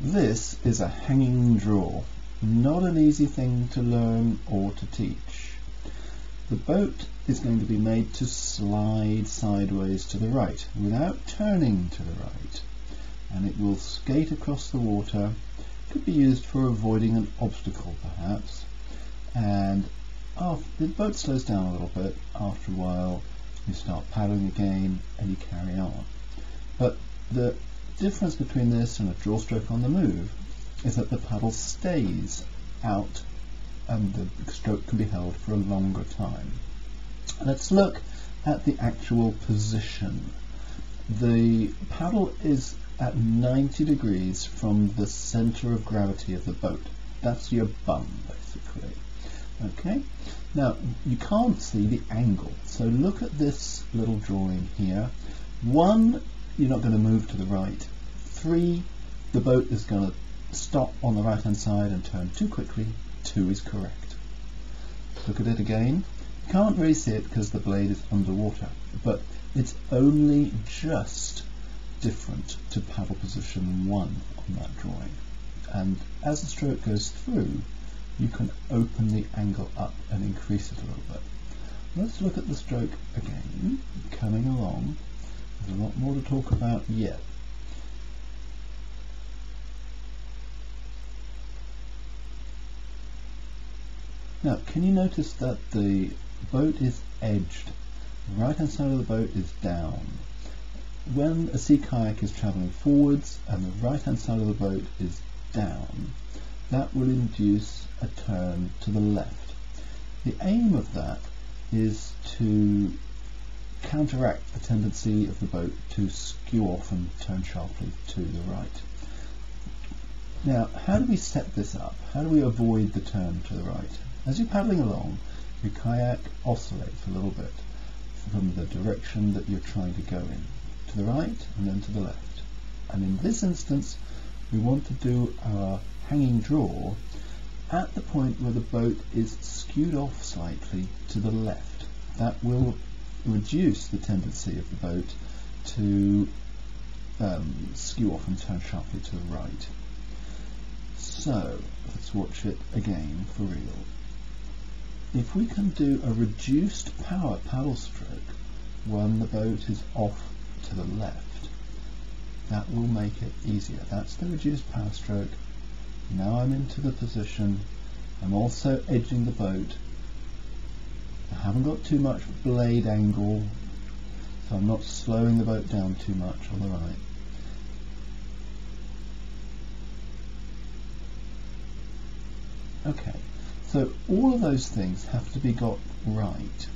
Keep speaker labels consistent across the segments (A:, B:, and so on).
A: This is a hanging draw, not an easy thing to learn or to teach. The boat is going to be made to slide sideways to the right without turning to the right, and it will skate across the water. Could be used for avoiding an obstacle perhaps, and the boat slows down a little bit. After a while you start paddling again and you carry on. But the difference between this and a draw stroke on the move is that the paddle stays out and the stroke can be held for a longer time. Let's look at the actual position. The paddle is at 90 degrees from the center of gravity of the boat. That's your bum, basically. Okay, now you can't see the angle, so look at this little drawing here. 1, you're not going to move to the right. 3, the boat is going to stop on the right hand side and turn too quickly. 2 is correct. Look at it again. You can't really see it because the blade is underwater, but it's only just different to paddle position 1 on that drawing. And as the stroke goes through, you can open the angle up and increase it a little bit. Let's look at the stroke again, coming along. There's a lot more to talk about yet. Now, can you notice that the boat is edged? The right hand side of the boat is down. When a sea kayak is travelling forwards and the right hand side of the boat is down, that will induce a turn to the left. The aim of that is to counteract the tendency of the boat to skew off and turn sharply to the right. Now, how do we set this up? How do we avoid the turn to the right? As you're paddling along, your kayak oscillates a little bit from the direction that you're trying to go in, to the right and then to the left. And in this instance, we want to do our hanging draw at the point where the boat is skewed off slightly to the left. That will reduce the tendency of the boat to skew off and turn sharply to the right. So let's watch it again for real. If we can do a reduced power paddle stroke when the boat is off to the left, that will make it easier. That's the reduced power stroke. Now I'm into the position. I'm also edging the boat. I haven't got too much blade angle, so I'm not slowing the boat down too much on the right. Okay, so all of those things have to be got right,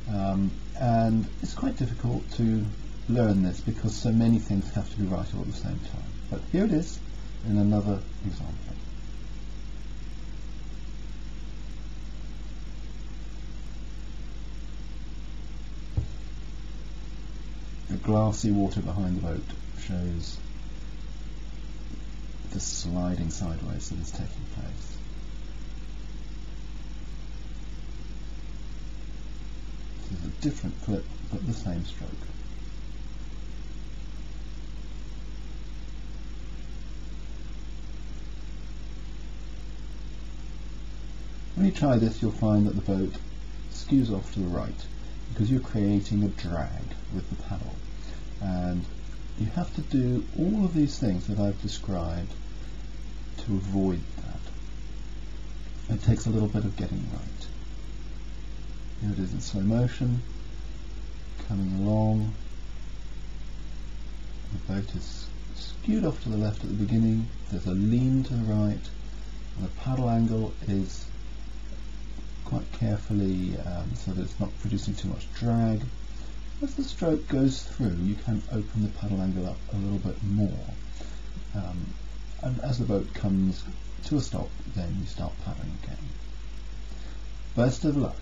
A: and it's quite difficult to learn this because so many things have to be right all at the same time. But here it is in another example. The glassy water behind the boat shows the sliding sideways that is taking place. This is a different clip, but the same stroke. When you try this, you'll find that the boat skews off to the right because you're creating a drag with the paddle. And you have to do all of these things that I've described to avoid that. It takes a little bit of getting right. Here it is in slow motion, coming along. The boat is skewed off to the left at the beginning, there's a lean to the right, and the paddle angle is quite carefully so that it's not producing too much drag. As the stroke goes through, you can open the paddle angle up a little bit more. And as the boat comes to a stop, then you start paddling again. Best of luck.